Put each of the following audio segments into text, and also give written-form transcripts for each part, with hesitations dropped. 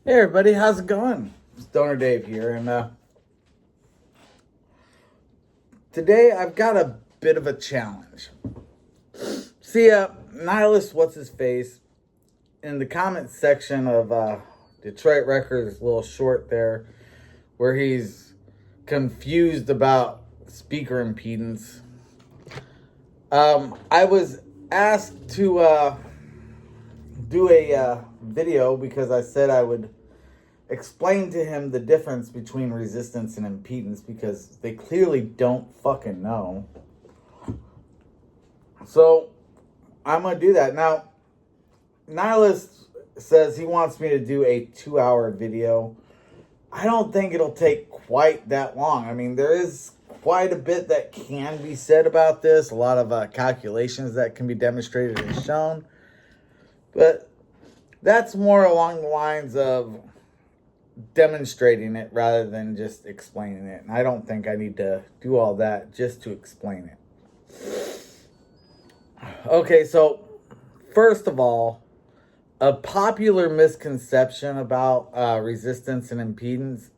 Hey everybody, how's it going? It's Donor Dave here, and today I've got a bit of a challenge. See, Nihilist, what's his face, in the comment section of Detroit Record's little short there, where he's confused about speaker impedance. I was asked to do a video because I said I would explain to him the difference between resistance and impedance because they clearly don't fucking know. So I'm going to do that. Now, Nihilist says he wants me to do a 2-hour video. I don't think it'll take quite that long. I mean, there is quite a bit that can be said about this. A lot of calculations that can be demonstrated and shown. But that's more along the lines of demonstrating it rather than just explaining it. And I don't think I need to do all that just to explain it. Okay, so first of all, a popular misconception about resistance and impedance.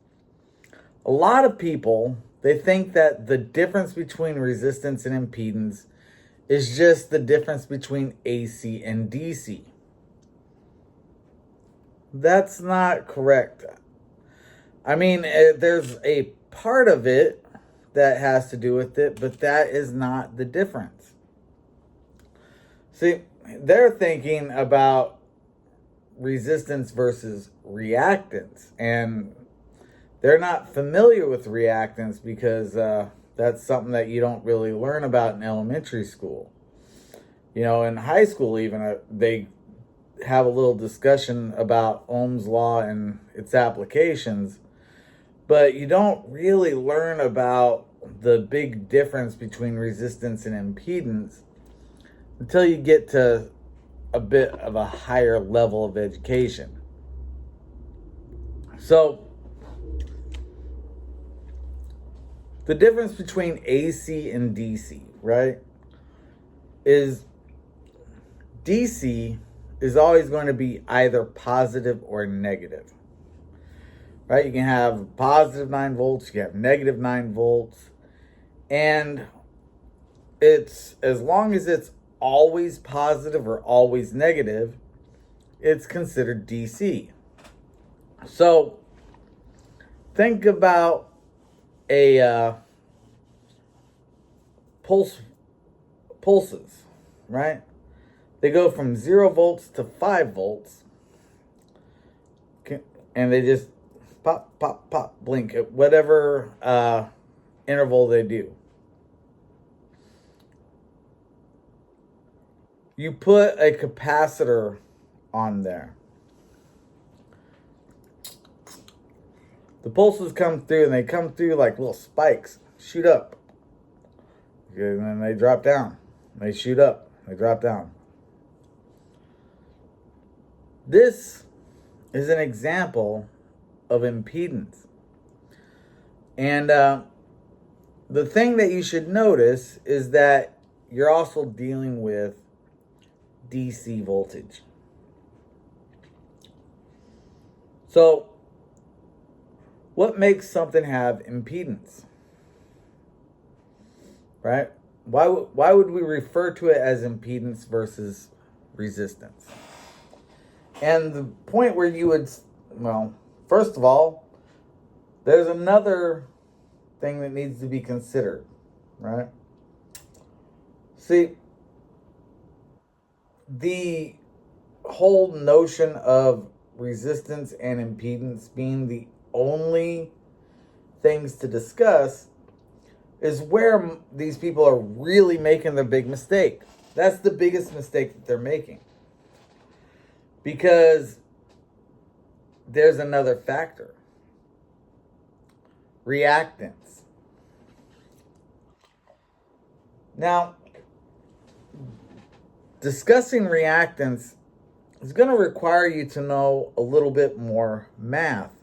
A lot of people, they think that the difference between resistance and impedance is just the difference between AC and DC. That's not correct. I mean, there's a part of it that has to do with it, but that is not the difference. See, they're thinking about resistance versus reactance, and they're not familiar with reactance because that's something that you don't really learn about in elementary school. You know, in high school even, they have a little discussion about Ohm's law and its applications, but you don't really learn about the big difference between resistance and impedance until you get to a bit of a higher level of education. So, the difference between AC and DC, right, is DC is always going to be either positive or negative. Right? You can have positive 9 volts, you can have negative 9 volts. And it's, as long as it's always positive or always negative, it's considered DC. So think about a pulses, right? They go from 0 volts to 5 volts, and they just pop, pop, pop, blink at whatever interval they do. You put a capacitor on there. The pulses come through, and they come through like little spikes, shoot up. And then they drop down. They shoot up, they drop down. This is an example of impedance. And the thing that you should notice is that you're also dealing with DC voltage. So, what makes something have impedance? Right? Why would we refer to it as impedance versus resistance? And the point where you would, well, first of all, there's another thing that needs to be considered, right? See, the whole notion of resistance and impedance being the only things to discuss is where these people are really making their big mistake. That's the biggest mistake that they're making. Because there's another factor. Reactance. Now, discussing reactance is going to require you to know a little bit more math.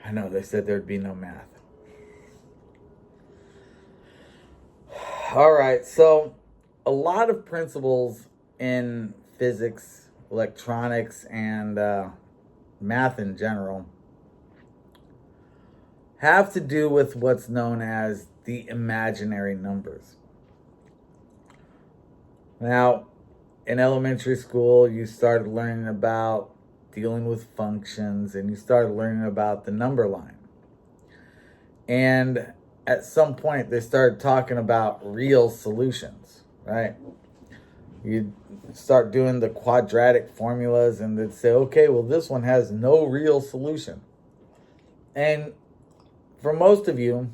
I know they said there'd be no math. All right, so a lot of principles in physics, electronics, and math in general, have to do with what's known as the imaginary numbers. Now, in elementary school, you started learning about dealing with functions, and you started learning about the number line. And at some point, they started talking about real solutions, right? You'd start doing the quadratic formulas, and they'd say, okay, well, this one has no real solution. And for most of you,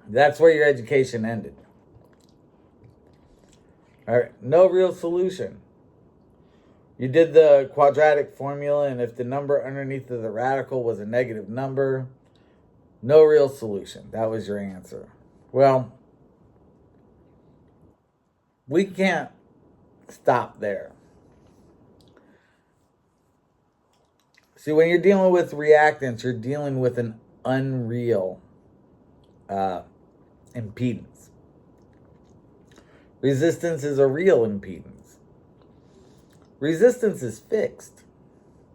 that's where your education ended. All right, no real solution. You did the quadratic formula, and if the number underneath of the radical was a negative number, no real solution. That was your answer. Well, we can't stop there. See, when you're dealing with reactance, you're dealing with an unreal impedance. Resistance is a real impedance. Resistance is fixed,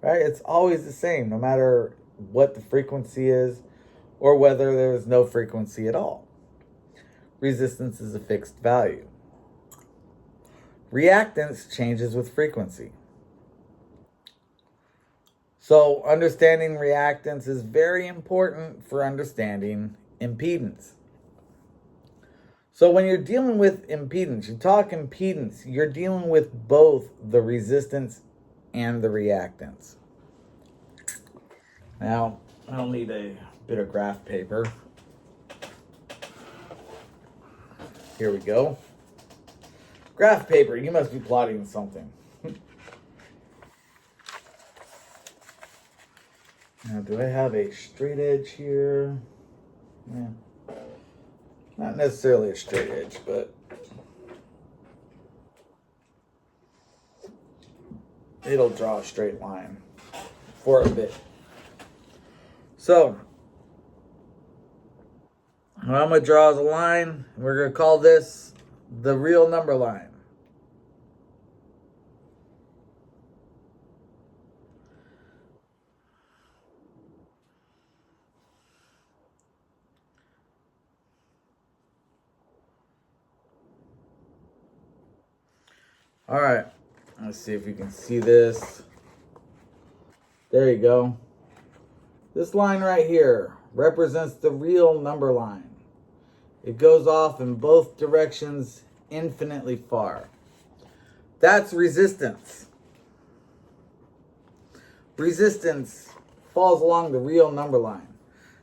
right? It's always the same, no matter what the frequency is or whether there's no frequency at all. Resistance is a fixed value. Reactance changes with frequency. So understanding reactance is very important for understanding impedance. So when you're dealing with impedance, you talk impedance, you're dealing with both the resistance and the reactance. Now, I'll need a bit of graph paper. Here we go. Graph paper, you must be plotting something. Now, do I have a straight edge here? Yeah. Not necessarily a straight edge, but it'll draw a straight line for a bit. So, what I'm going to draw is a line. We're going to call this the real number line. All right, let's see if you can see this. There you go. This line right here represents the real number line. It goes off in both directions infinitely far. That's resistance. Resistance falls along the real number line.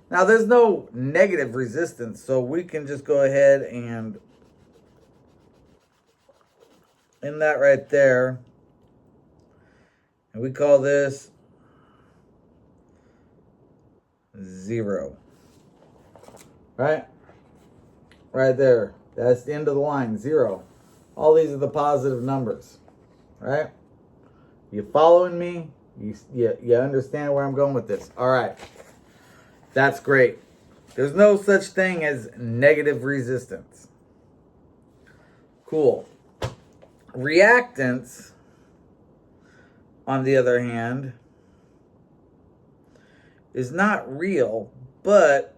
Now, there's no negative resistance, so we can just go ahead and in that right there, and we call this 0. Right there, that's the end of the line, 0. All these are the positive numbers, right? You following me? You understand where I'm going with this? All right, that's great. There's no such thing as negative resistance. Cool. Reactance, on the other hand, is not real, but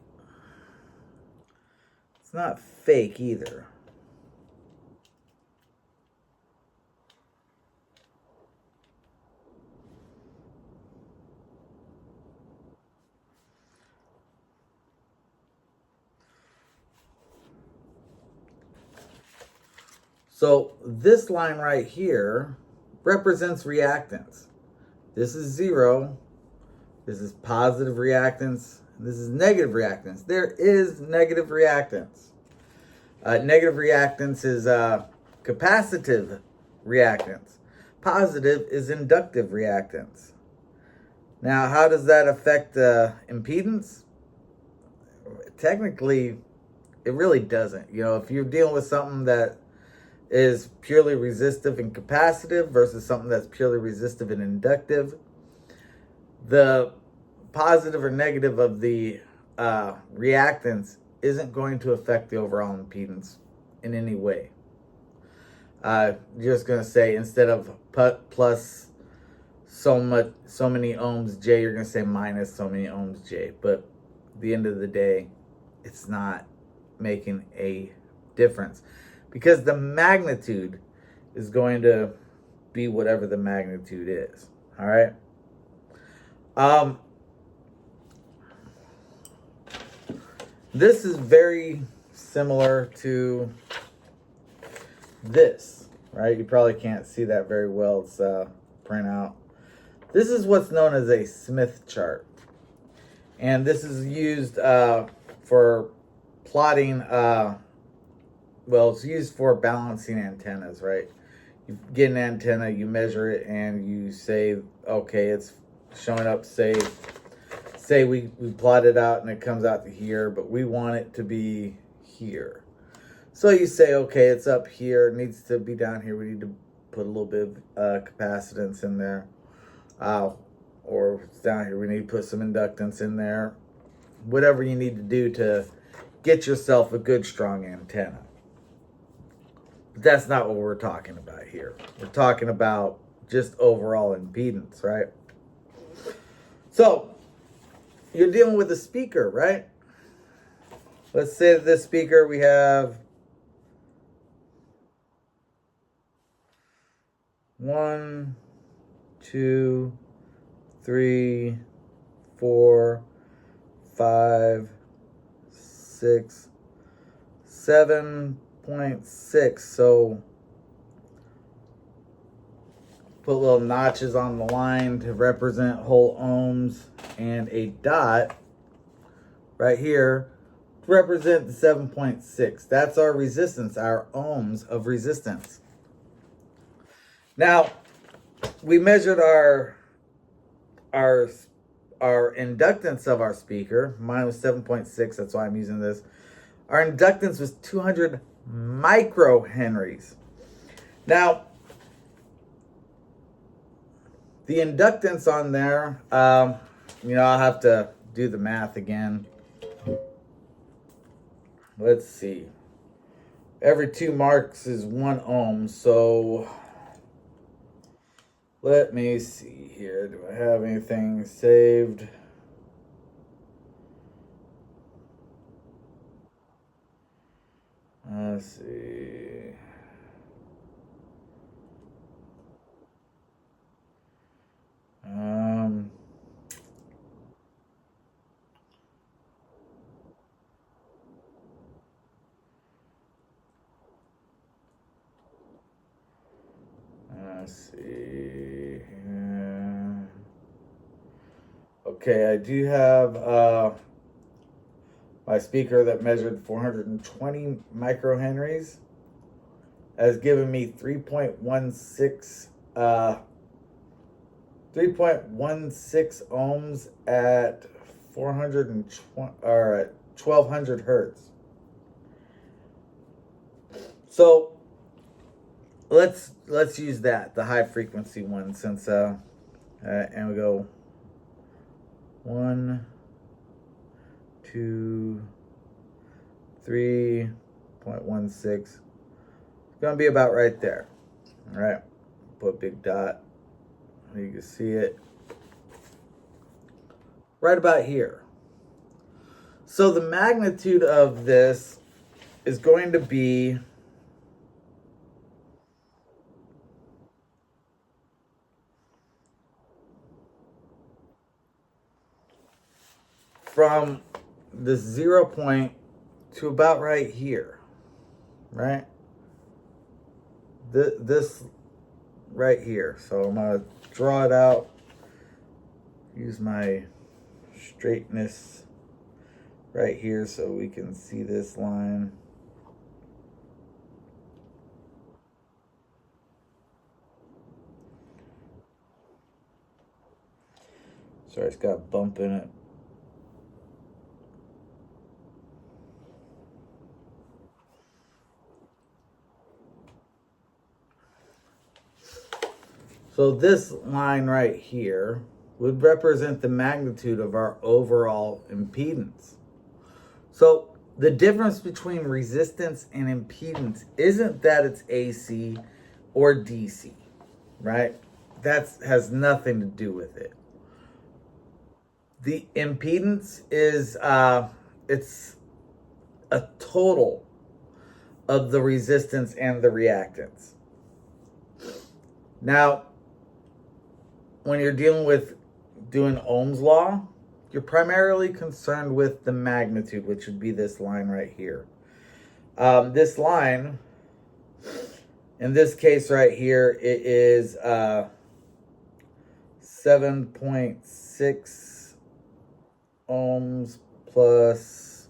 it's not fake either. So this line right here represents reactance. This is 0. This is positive reactance. This is negative reactance. There is negative reactance. Negative reactance is capacitive reactance. Positive is inductive reactance. Now, how does that affect impedance? Technically, it really doesn't. You know, if you're dealing with something that is purely resistive and capacitive versus something that's purely resistive and inductive, the positive or negative of the reactance isn't going to affect the overall impedance in any way. You're just going to say, instead of plus so many ohms J, you're going to say minus so many ohms J. But at the end of the day, it's not making a difference because the magnitude is going to be whatever the magnitude is. All right. This is very similar to this, right? You probably can't see that very well. It's printout. This is what's known as a Smith chart. And this is used for plotting, well, it's used for balancing antennas, right? You get an antenna, you measure it, and you say, okay, it's showing up, say we plot it out and it comes out to here, but we want it to be here. So you say, okay, it's up here, it needs to be down here. We need to put a little bit of capacitance in there. Or if it's down here, we need to put some inductance in there. Whatever you need to do to get yourself a good, strong antenna. But that's not what we're talking about here. We're talking about just overall impedance, right? So, you're dealing with a speaker, right? Let's say that this speaker we have 1, 2, 3, 4, 5, 6, 7.6. So put little notches on the line to represent whole ohms and a dot right here to represent the 7.6. That's our resistance, our ohms of resistance. Now, we measured our inductance of our speaker. Mine was 7.6, that's why I'm using this. Our inductance was 200 microhenries. Now, the inductance on there, I'll have to do the math again. Let's see. Every 2 marks is 1 ohm, so let me see here. Do I have anything saved? Let's see. Let's see. Okay, I do have my speaker that measured 420 microhenries has given me 3.16 ohms at 420 or at 1200 hertz. So let's use that, the high frequency one, since and we go 1, 2, 3.16. It's gonna be about right there. All right, put a big dot. You can see it right about here. So the magnitude of this is going to be from the 0 point to about right here, right? This right here. So I'm gonna draw it out, use my straightness right here so we can see this line. Sorry, it's got a bump in it. So this line right here would represent the magnitude of our overall impedance. So the difference between resistance and impedance isn't that it's AC or DC, right? that has nothing to do with it. The impedance is it's a total of the resistance and the reactance. Now, when you're dealing with doing Ohm's law, you're primarily concerned with the magnitude, which would be this line right here. This line, in this case right here, it is 7.6 ohms plus,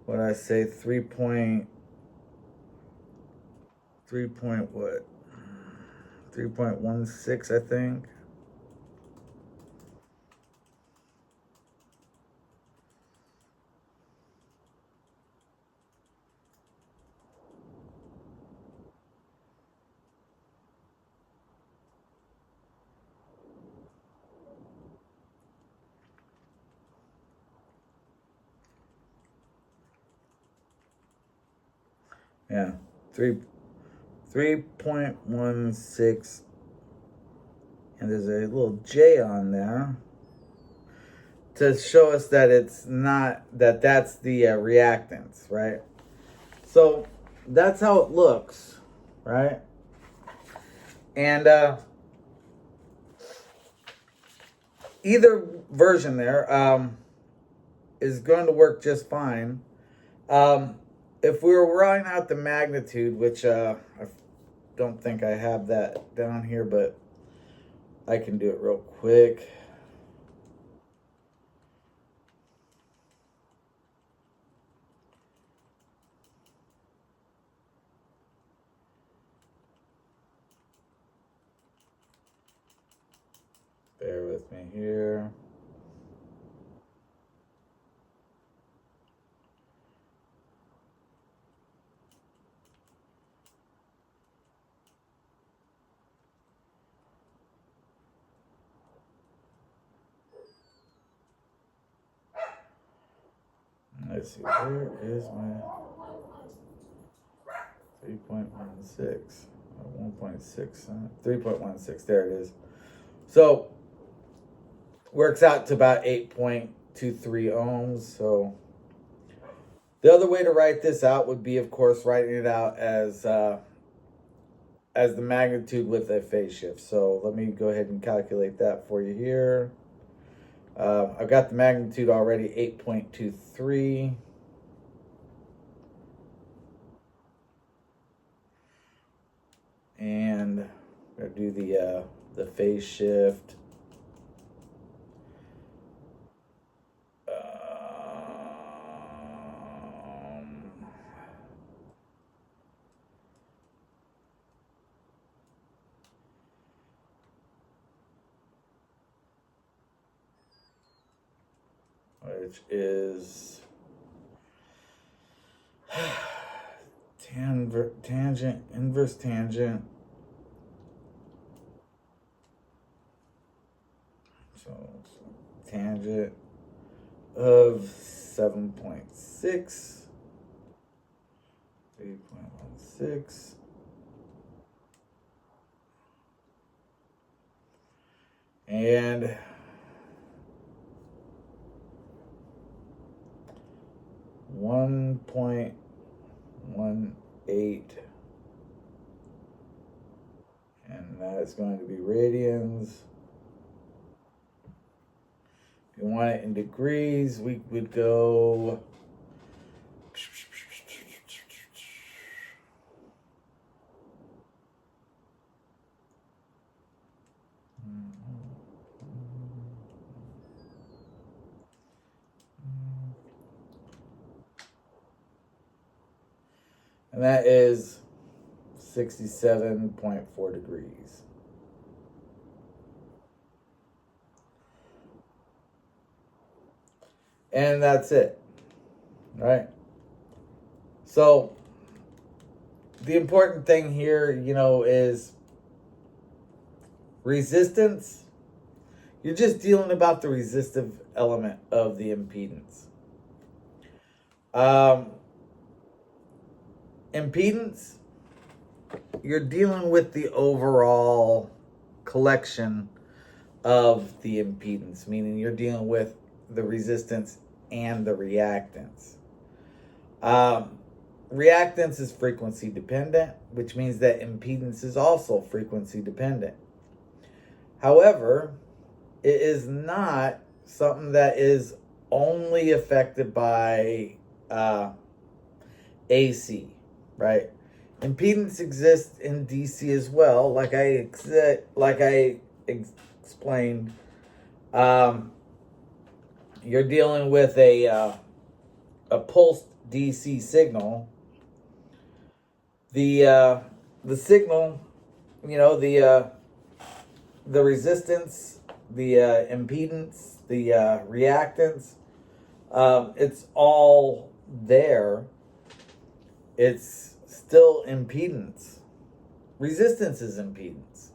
what I say, 3.16, I think. Yeah, 3.16, and there's a little J on there to show us that it's not, that's the reactance, right? So that's how it looks, right? And either version there is going to work just fine. If we were writing out the magnitude, which I don't think I have that down here, but I can do it real quick. Bear with me here. Let's see, where is my 3.16? 1.6, 3.16, there it is. So, works out to about 8.23 ohms. So, the other way to write this out would be, of course, writing it out as the magnitude with a phase shift. So, let me go ahead and calculate that for you here. I've got the magnitude already, 8.23. And I'm going to do the phase shift. Which is tangent, inverse tangent. So tangent of 7.6, 8.16. And .18, and that is going to be radians. If you want it in degrees, we would go and that is 67.4 degrees. And that's it, right? So the important thing here, is resistance. You're just dealing about the resistive element of the impedance. Impedance, you're dealing with the overall collection of the impedance, meaning you're dealing with the resistance and the reactance. Reactance is frequency dependent, which means that impedance is also frequency dependent. However, it is not something that is only affected by AC, right? Impedance exists in DC as well, like I explained. You're dealing with a pulsed DC signal. The signal, the resistance, the impedance, the reactance, it's all there. It's still impedance. Resistance is impedance.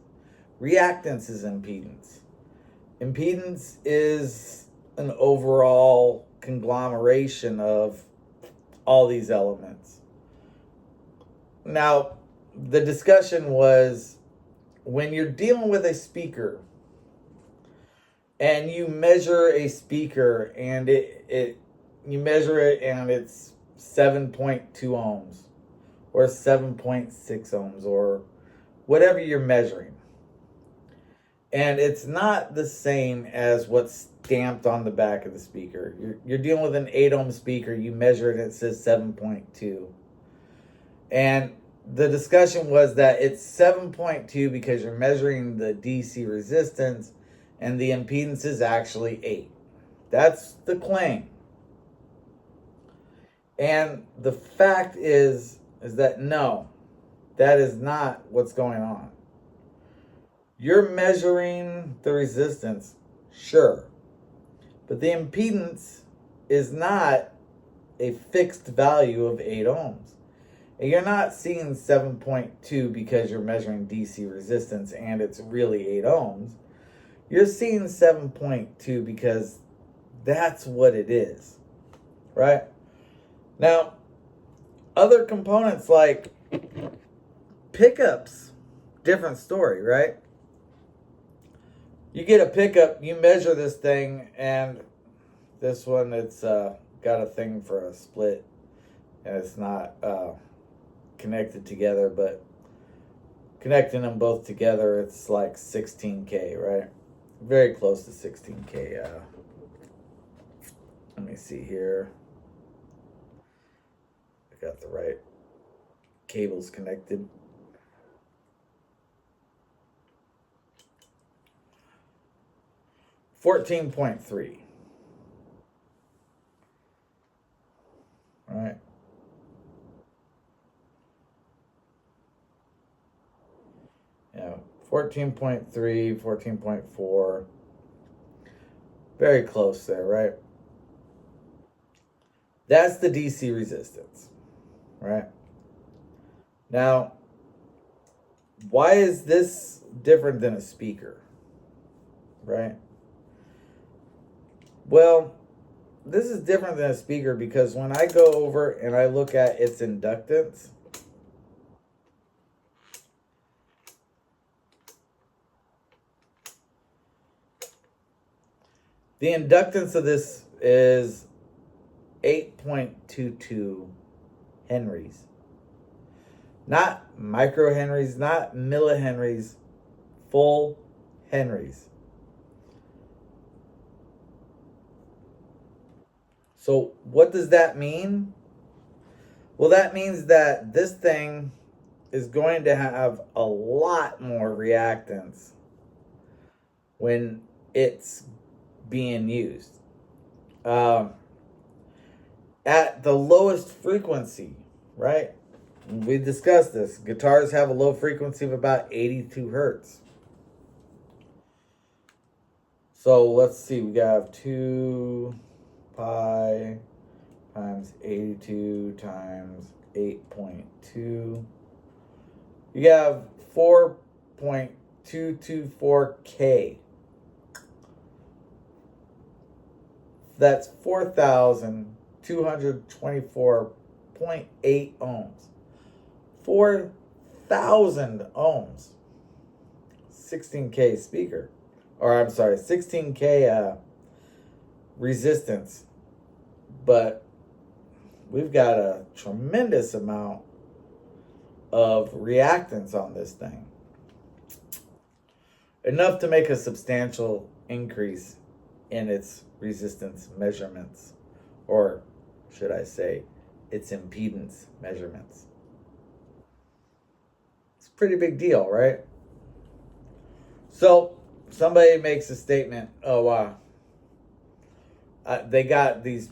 Reactance is impedance. Impedance is an overall conglomeration of all these elements. Now, the discussion was when you're dealing with a speaker and you measure a speaker and you measure it and it's 7.2 ohms or 7.6 ohms or whatever you're measuring. And it's not the same as what's stamped on the back of the speaker. You're dealing with an 8 ohm speaker, you measure it, it says 7.2. And the discussion was that it's 7.2 because you're measuring the DC resistance and the impedance is actually 8. That's the claim. And the fact is that no, that is not what's going on. You're measuring the resistance, sure, but the impedance is not a fixed value of 8 ohms. And you're not seeing 7.2 because you're measuring DC resistance and it's really 8 ohms. You're seeing 7.2 because that's what it is, right? Now, other components like pickups, different story, right? You get a pickup, you measure this thing, and this one, it's got a thing for a split, and it's not connected together, but connecting them both together, it's like 16K, right? Very close to 16K. Let me see here. I got the right cables connected. $14.3. All right. Yeah, 14.3, 14.4. Very close there, right? That's the DC resistance, right? Now, why is this different than a speaker, right? Well, this is different than a speaker because when I go over and I look at its inductance, the inductance of this is 8.22 henries. Not microhenries, not millihenries, full henries. So what does that mean? Well, that means that this thing is going to have a lot more reactance when it's being used. At the lowest frequency, right? We discussed this. Guitars have a low frequency of about 82 hertz. So let's see, we got 2 pi times 82 times 8.2. You have 4.224K. That's 4,224.8 ohms. 4,000 ohms. 16K speaker. Or I'm sorry, 16K resistance. But we've got a tremendous amount of reactance on this thing. Enough to make a substantial increase in its resistance measurements. Or should I say, its impedance measurements. It's a pretty big deal, right? So, somebody makes a statement, oh, wow. They got these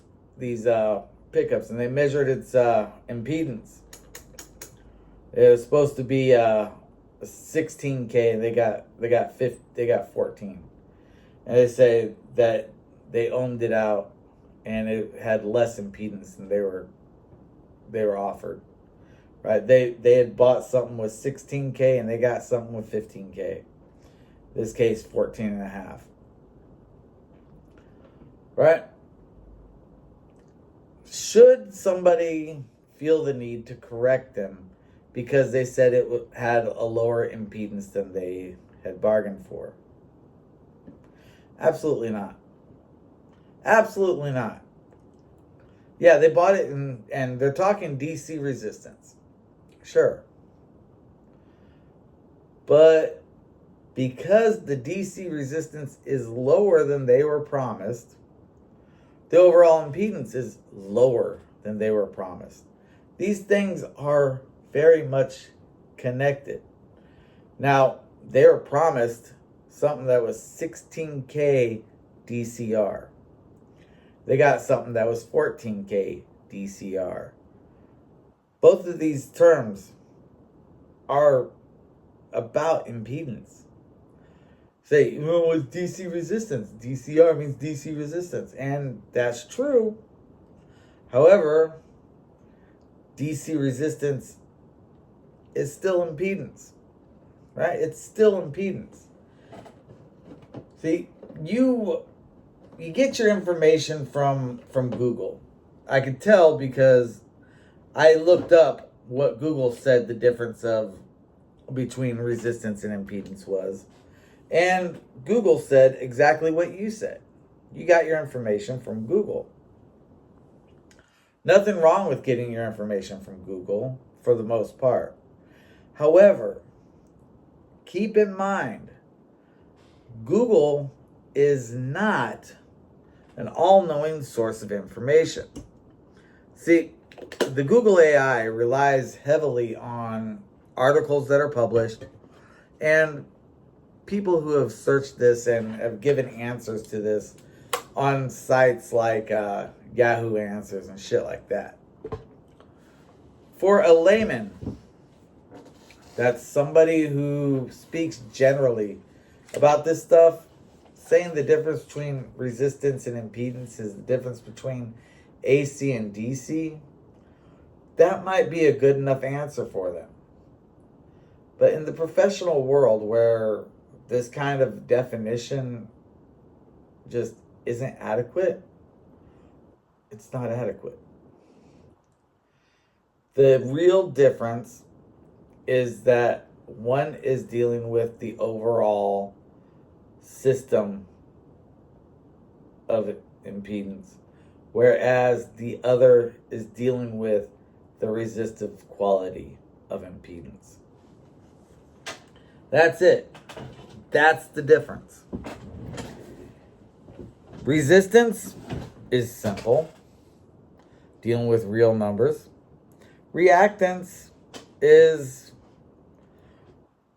pickups and they measured its impedance. It was supposed to be 16K and they got 14. And they say that they ohmed it out and it had less impedance than they were offered. Right? They had bought something with 16K and they got something with 15K. This case 14 and a half. Right? Should somebody feel the need to correct them because they said it had a lower impedance than they had bargained for? Absolutely not. Absolutely not. Yeah, they bought it and they're talking DC resistance. Sure. But because the DC resistance is lower than they were promised, the overall impedance is lower than they were promised. These things are very much connected. Now, they were promised something that was 16K DCR. They got something that was 14K DCR. Both of these terms are about impedance. Say, well, what's DC resistance? DCR means DC resistance. And that's true. However, DC resistance is still impedance. Right? It's still impedance. See, you get your information from Google. I could tell because I looked up what Google said the difference between resistance and impedance was. And Google said exactly what you said. You got your information from Google. Nothing wrong with getting your information from Google for the most part. However, keep in mind, Google is not an all-knowing source of information. See, the Google AI relies heavily on articles that are published and people who have searched this and have given answers to this on sites like Yahoo Answers and shit like that. For a layman, that's somebody who speaks generally about this stuff, saying the difference between resistance and impedance is the difference between AC and DC, that might be a good enough answer for them. But in the professional world where this kind of definition just isn't adequate, it's not adequate. The real difference is that one is dealing with the overall system of impedance, whereas the other is dealing with the resistive quality of impedance. That's it. That's the difference. Resistance is simple, dealing with real numbers. Reactance is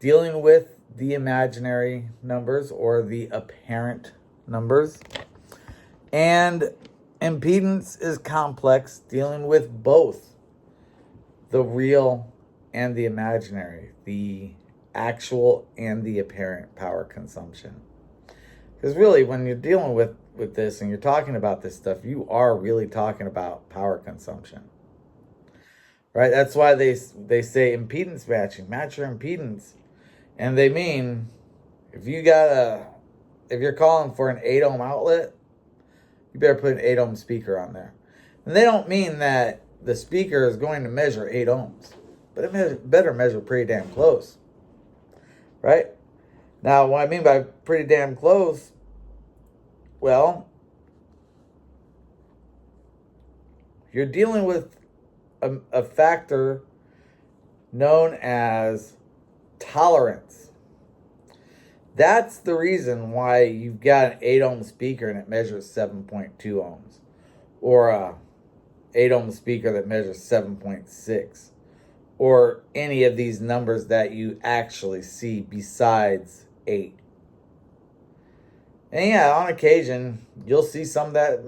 dealing with the imaginary numbers or the apparent numbers. And impedance is complex, dealing with both the real and the imaginary, the actual and the apparent power consumption. Because really, when you're dealing with this and you're talking about this stuff, you are really talking about power consumption. Right? That's why they say impedance matching, match your impedance. And they mean if you're calling for an 8 ohm outlet, you better put an 8 ohm speaker on there. And they don't mean that the speaker is going to measure 8 ohms, but it better measure pretty damn close. Right? Now, what I mean by pretty damn close, well, you're dealing with a factor known as tolerance. That's the reason why you've got an 8 ohm speaker and it measures 7.2 ohms, or a 8 ohm speaker that measures 7.6, or any of these numbers that you actually see besides 8. And yeah, on occasion you'll see some that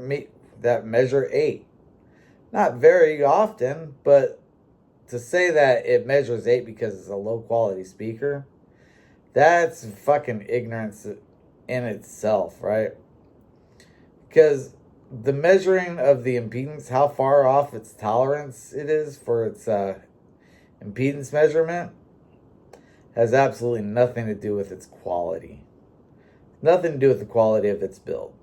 measure 8. Not very often, but to say that it measures 8 because it's a low quality speaker, that's fucking ignorance in itself, right? Because the measuring of the impedance, how far off its tolerance it is for its impedance measurement, has absolutely nothing to do with its quality. Nothing to do with the quality of its build.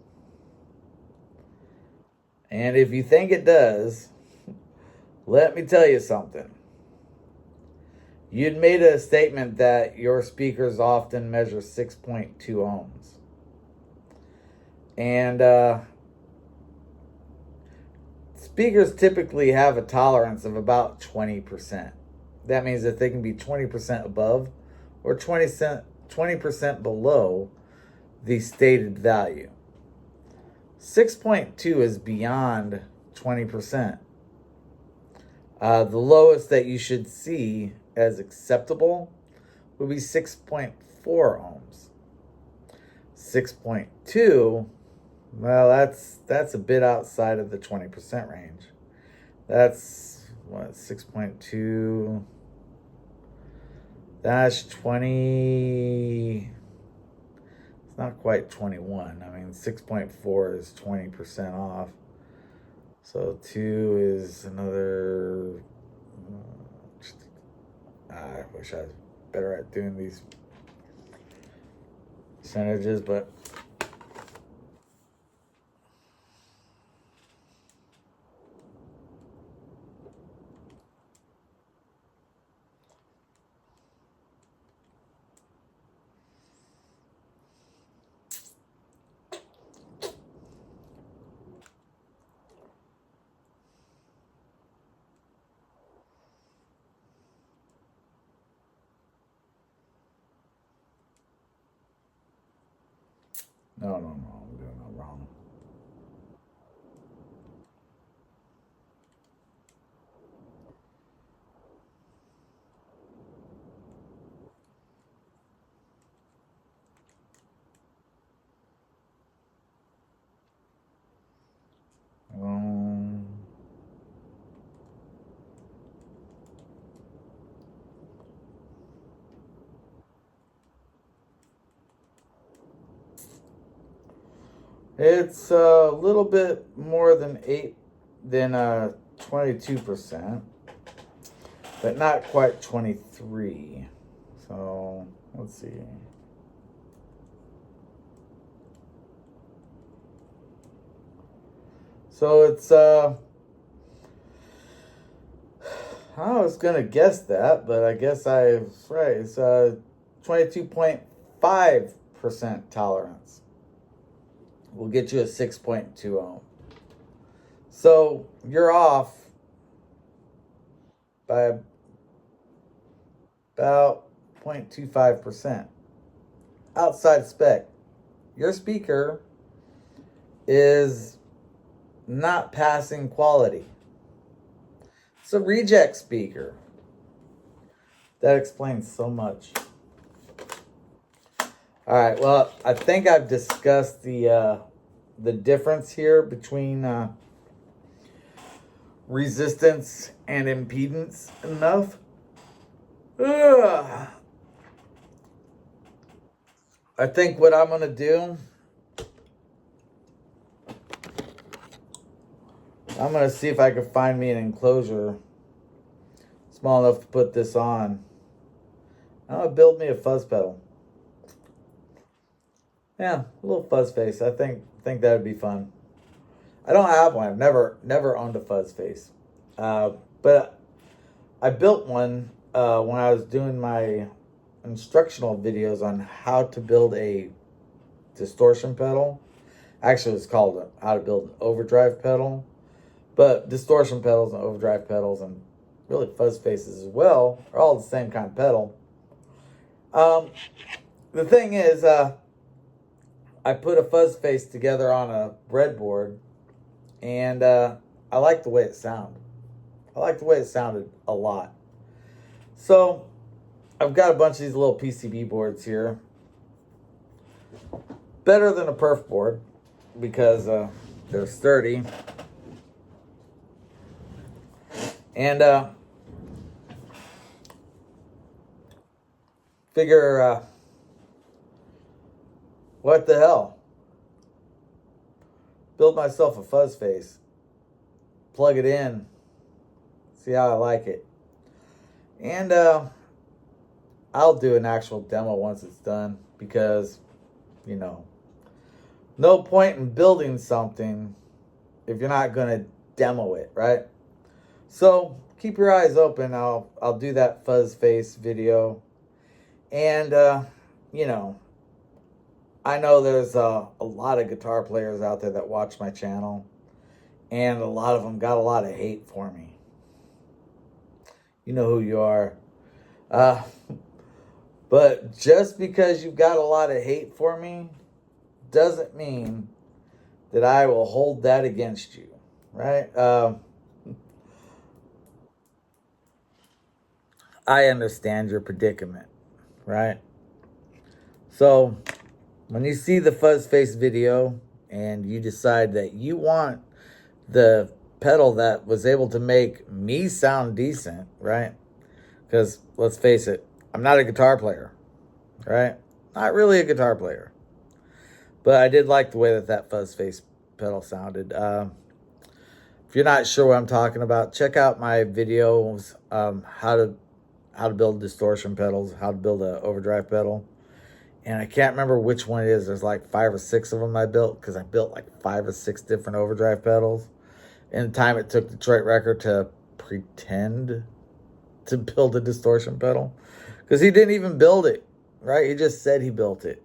And if you think it does, let me tell you something. You'd made a statement that your speakers often measure 6.2 ohms. And speakers typically have a tolerance of about 20%. That means that they can be 20% above or 20% below the stated value. 6.2 is beyond 20%. The lowest that you should see as acceptable would be 6.4 ohms. 6.2, well, that's a bit outside of the 20% range. That's what, 6.2, that's 20, it's not quite 21. I mean, 6.4 is 20% off. So 2 is another, I wish I was better at doing these percentages, but no, I'm doing it wrong. It's a little bit more than 22%, but not quite 23. So let's see. So it's I was gonna guess that, but I guess I was right. It's 22.5% tolerance. We'll get you a 6.2 ohm. So you're off by about 0.25%. Outside spec. Your speaker is not passing quality. It's a reject speaker. That explains so much. All right, well, I think I've discussed the difference here between resistance and impedance enough. I think what I'm going to do, I'm going to see if I can find me an enclosure small enough to put this on. I'm going to build me a fuzz pedal. Yeah, a little fuzz face. I think that would be fun. I don't have one. I've never owned a fuzz face. But I built one when I was doing my instructional videos on how to build a distortion pedal. Actually, it's called how to build an overdrive pedal. But distortion pedals and overdrive pedals and really fuzz faces as well are all the same kind of pedal. The thing is, I put a fuzz face together on a breadboard, and I like the way it sounded. I like the way it sounded a lot. So I've got a bunch of these little PCB boards here. Better than a perf board because they're sturdy. And figure, what the hell? Build myself a fuzz face. Plug it in. See how I like it. And I'll do an actual demo once it's done because, you know, no point in building something if you're not going to demo it, right? So keep your eyes open. I'll do that fuzz face video. And, you know, I know there's a lot of guitar players out there that watch my channel. And a lot of them got a lot of hate for me. You know who you are. But just because you've got a lot of hate for me doesn't mean that I will hold that against you, right? I understand your predicament, right? So when you see the fuzz face video and you decide that you want the pedal that was able to make me sound decent, right? Because let's face it, I'm not a guitar player, right? Not really a guitar player. But I did like the way that fuzz face pedal sounded. If you're not sure what I'm talking about, check out my videos, how to build distortion pedals, how to build an overdrive pedal. And I can't remember which one it is. There's like 5 or 6 of them I built because I built like 5 or 6 different overdrive pedals. In the time it took Detroit Wrecker to pretend to build a distortion pedal. Because he didn't even build it, right? He just said he built it.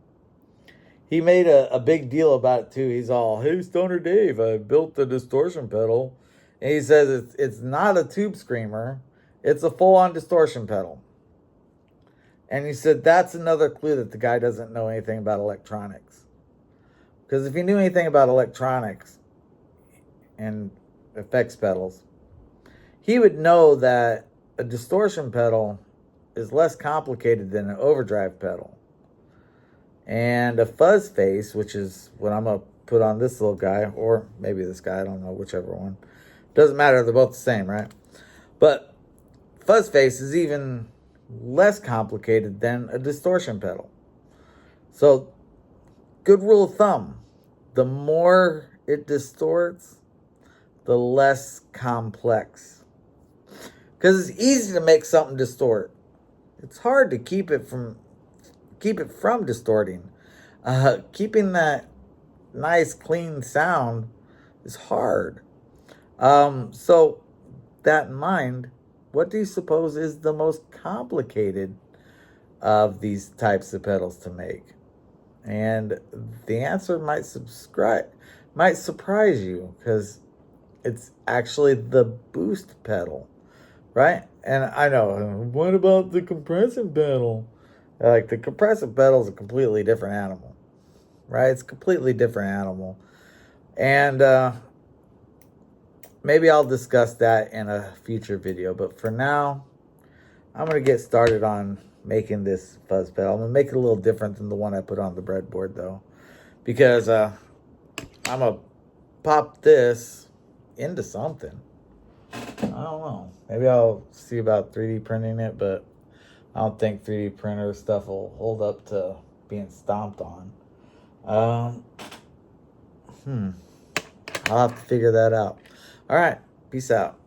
He made a big deal about it too. He's all, hey, Stoner Dave, I built the distortion pedal. And he says it's not a tube screamer. It's a full-on distortion pedal. And he said that's another clue that the guy doesn't know anything about electronics. Because if he knew anything about electronics and effects pedals, he would know that a distortion pedal is less complicated than an overdrive pedal. And a fuzz face, which is what I'm going to put on this little guy, or maybe this guy, I don't know, whichever one. Doesn't matter, they're both the same, right? But fuzz face is even less complicated than a distortion pedal. So, good rule of thumb, the more it distorts, the less complex. Because it's easy to make something distort. It's hard to keep it from distorting. Keeping that nice, clean sound is hard. So, that in mind, what do you suppose is the most complicated of these types of pedals to make? And the answer might surprise you, because it's actually the boost pedal, right? And I know, what about the compressive pedal? Like, the compressive pedal is a completely different animal, right? It's a completely different animal. And maybe I'll discuss that in a future video. But for now, I'm going to get started on making this fuzz pedal. I'm going to make it a little different than the one I put on the breadboard, though. Because I'm going to pop this into something. I don't know. Maybe I'll see about 3D printing it, but I don't think 3D printer stuff will hold up to being stomped on. I'll have to figure that out. All right. Peace out.